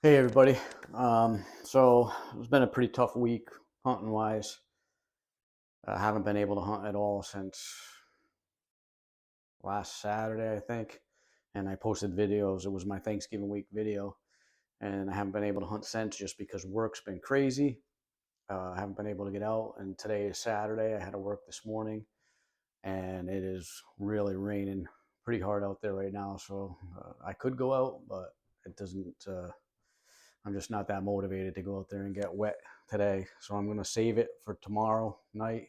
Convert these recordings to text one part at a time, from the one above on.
Hey everybody. So it's been a pretty tough week hunting wise. I haven't been able to hunt at all since last Saturday, I think. And I posted videos. It was my Thanksgiving week video, and I haven't been able to hunt since just because work's been crazy. I haven't been able to get out, and today is Saturday. I had to work this morning, and it is really raining pretty hard out there right now. So I could go out, but it doesn't. I'm just not that motivated to go out there and get wet today. So I'm going to save it for tomorrow night.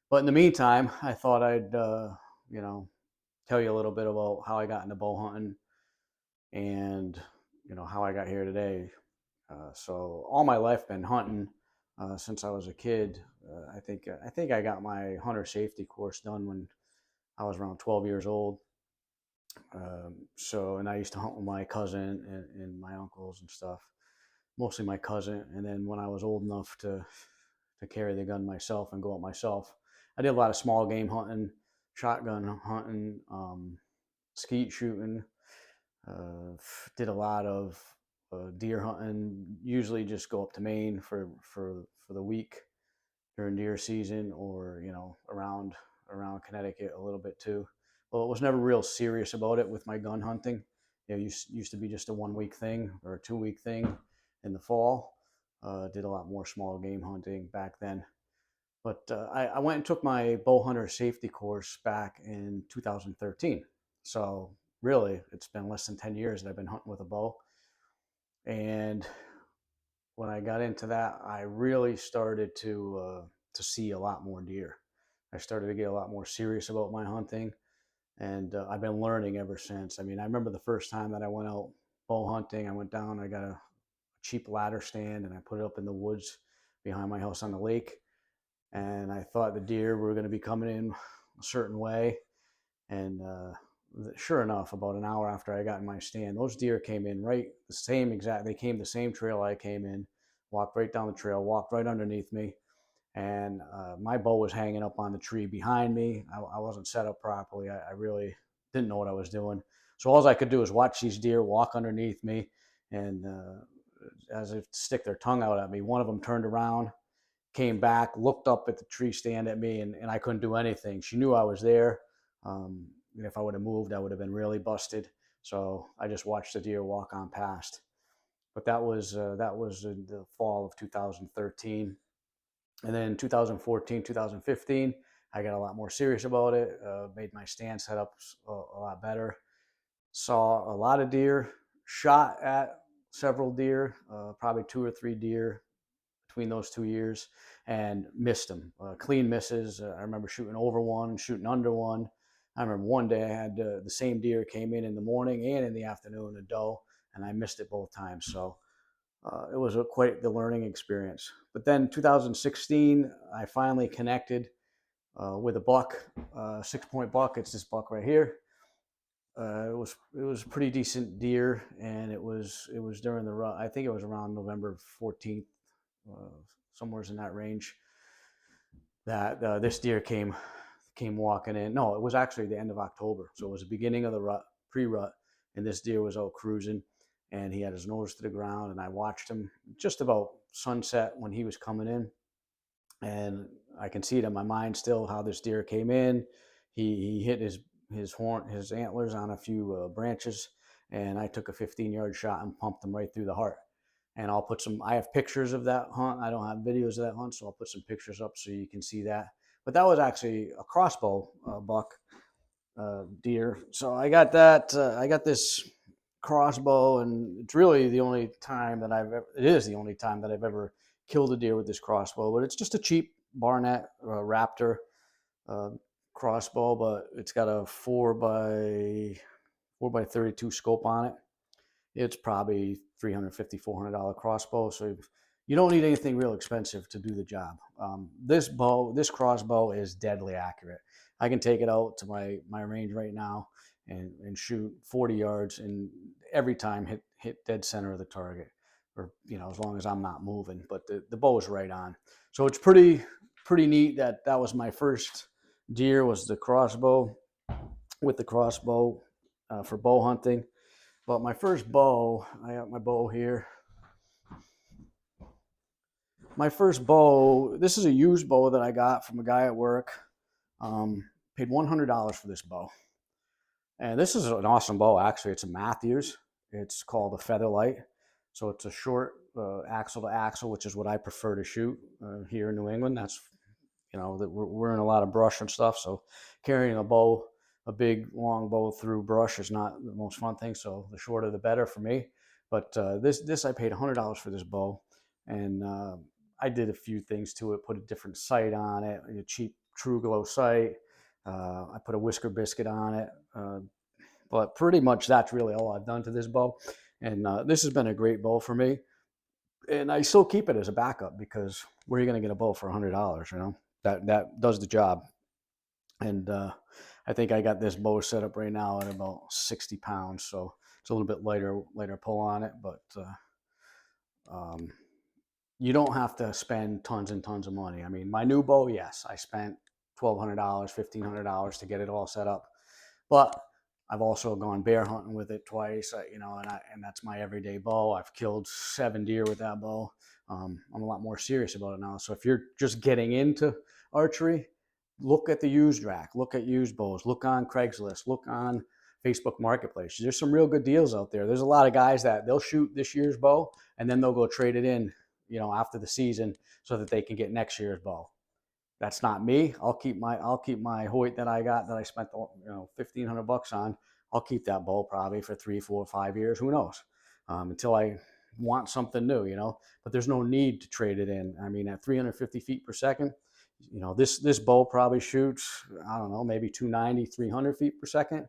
But in the meantime, I thought I'd, you know, tell you a little bit about how I got into bow hunting and, how I got here today. So all my life been hunting since I was a kid. I think I got my hunter safety course done when I was around 12 years old. And I used to hunt with my cousin and my uncles and stuff, mostly my cousin. And then when I was old enough to carry the gun myself and go out myself, I did a lot of small game hunting, shotgun hunting, skeet shooting. Uh, did a lot of deer hunting. Usually just go up to Maine for the week during deer season, or around Connecticut a little bit too. Well, it was never real serious about it with my gun hunting. Used to be just a 1 week thing or a 2 week thing in the fall. Did a lot more small game hunting back then. But I went and took my bow hunter safety course back in 2013. So really, it's been less than 10 years that I've been hunting with a bow. And when I got into that, I really started to see a lot more deer. I started to get a lot more serious about my hunting, and I've been learning ever since. I mean, I remember the first time that I went out bow hunting. I went down. I got a cheap ladder stand, and I put it up in the woods behind my house on the lake. And I thought the deer were going to be coming in a certain way, and sure enough, about an hour after I got in my stand, those deer came in right the same exact. They came the same trail I came in, walked right down the trail, walked right underneath me, and my bow was hanging up on the tree behind me. I wasn't set up properly. I really didn't know what I was doing. So all I could do was watch these deer walk underneath me, and as if to stick their tongue out at me. One of them turned around, came back, looked up at the tree stand at me, and I couldn't do anything. She knew I was there. And if I would have moved, I would have been really busted. So I just watched the deer walk on past. But that was in the fall of 2013. And then 2014, 2015, I got a lot more serious about it. Made my stand setups a lot better. Saw a lot of deer. Shot at several deer, probably 2 or 3 deer between those 2 years, and missed them. Clean misses. I remember shooting over one, shooting under one. I remember one day I had the same deer came in the morning and in the afternoon, a doe, and I missed it both times. So it was quite the learning experience. But then 2016, I finally connected with a buck, 6 point buck. It's this buck right here. It was a pretty decent deer, and it was during the rut. I think it was around November 14th, uh, somewhere's in that range, that this deer came walking in. No, it was actually the end of October, so it was the beginning of the rut, pre-rut, and this deer was out cruising, and he had his nose to the ground, and I watched him just about sunset when he was coming in, and I can see it in my mind still how this deer came in. He hit his antlers on a few branches, and I took a 15-yard shot and pumped him right through the heart. And I have pictures of that hunt. I don't have videos of that hunt, so I'll put some pictures up so you can see that. But that was actually a crossbow buck deer. So I got that. I got this crossbow, and it's really the only time that it is the only time that I've ever killed a deer with this crossbow. But it's just a cheap Barnett Raptor uh, crossbow, but it's got a 4x32 scope on it. It's probably $350, $400 crossbow. So you don't need anything real expensive to do the job. This crossbow is deadly accurate. I can take it out to my range right now and shoot 40 yards, and every time hit dead center of the target, or as long as I'm not moving. But the bow is right on. So it's pretty neat that was my first deer, was the crossbow, with the crossbow for bow hunting. But my first bow, I got my bow here. My first bow, this is a used bow that I got from a guy at work. Paid $100 for this bow. And this is an awesome bow, actually. It's a Matthews. It's called a Featherlight. So it's a short axle to axle, which is what I prefer to shoot here in New England. That's, that we're in a lot of brush and stuff. So carrying a bow, a big long bow through brush is not the most fun thing. So the shorter the better for me. But this I paid $100 for this bow, and I did a few things to it. Put a different sight on it, a cheap True Glow sight. I put a whisker biscuit on it. But pretty much that's really all I've done to this bow. And this has been a great bow for me. And I still keep it as a backup because where are you going to get a bow for $100? That does the job. And I think I got this bow set up right now at about 60 pounds. So it's a little bit lighter pull on it, but um, you don't have to spend tons and tons of money. I mean, my new bow, yes, I spent $1,200, $1,500 to get it all set up. But I've also gone bear hunting with it twice, and that's my everyday bow. I've killed 7 deer with that bow. I'm a lot more serious about it now. So if you're just getting into archery, look at the used rack, look at used bows, look on Craigslist, look on Facebook Marketplace. There's some real good deals out there. There's a lot of guys that they'll shoot this year's bow and then they'll go trade it in, after the season so that they can get next year's bow. That's not me. I'll keep my Hoyt that I got that I spent $1,500 on. I'll keep that bow probably for 3, 4, 5 years. Who knows? Until I want something new. But there's no need to trade it in. I mean, at 350 feet per second, this bow probably shoots, I don't know, maybe 290, 300 feet per second,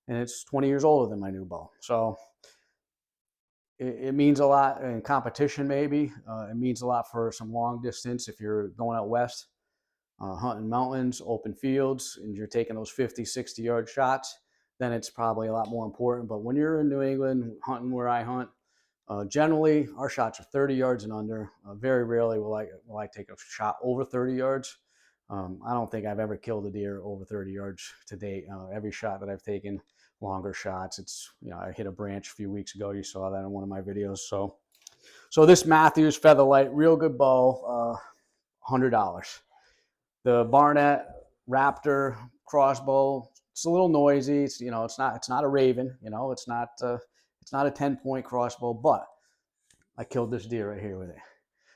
and it's 20 years older than my new bow. So it means a lot in competition. Maybe it means a lot for some long distance if you're going out west. Hunting mountains, open fields, and you're taking those 50, 60-yard shots, then it's probably a lot more important. But when you're in New England hunting where I hunt, generally our shots are 30 yards and under. Very rarely will I take a shot over 30 yards. I don't think I've ever killed a deer over 30 yards to date. Every shot that I've taken, longer shots. I hit a branch a few weeks ago. You saw that in one of my videos. So this Matthews Featherlight, real good bow, $100. The Barnett Raptor crossbow, it's a little noisy. It's not a Raven. It's not a 10-point crossbow, but I killed this deer right here with it.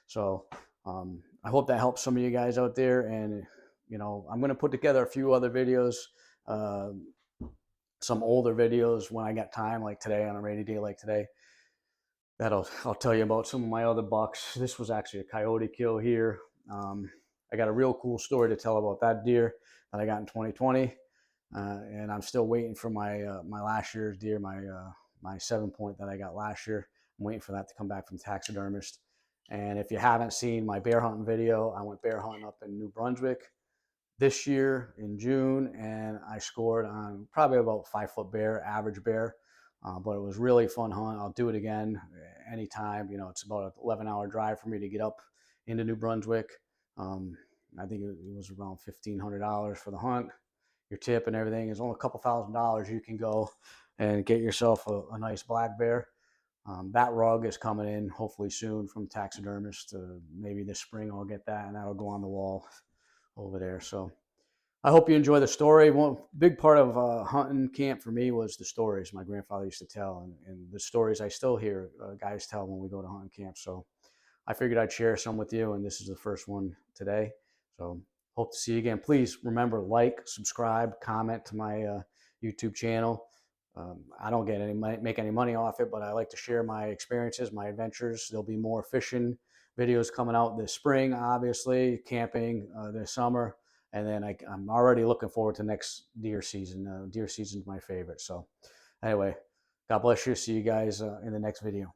So I hope that helps some of you guys out there. And I'm going to put together a few other videos, some older videos when I got time, like today on a rainy day like today. I'll tell you about some of my other bucks. This was actually a coyote kill here. I got a real cool story to tell about that deer that I got in 2020, and I'm still waiting for my last year's deer, my 7-point that I got last year. I'm waiting for that to come back from the taxidermist. And if you haven't seen my bear hunting video, I went bear hunting up in New Brunswick this year in June, and I scored on probably about 5-foot bear, average bear. But it was really fun hunt. I'll do it again anytime. It's about an 11-hour drive for me to get up into New Brunswick. I think it was around $1,500 for the hunt. Your tip and everything is only a couple $1,000s. You can go and get yourself a nice black bear. That rug is coming in hopefully soon from taxidermist. Maybe this spring I'll get that, and that'll go on the wall over there. So I hope you enjoy the story. One big part of hunting camp for me was the stories my grandfather used to tell, and the stories I still hear guys tell when we go to hunting camp. So I figured I'd share some with you, and this is the first one today. So hope to see you again. Please remember, like, subscribe, comment to my YouTube channel. I don't make any money off it, but I like to share my experiences, my adventures. There'll be more fishing videos coming out this spring, obviously, camping this summer. And then I'm already looking forward to next deer season. Deer season's my favorite. So anyway, God bless you. See you guys in the next video.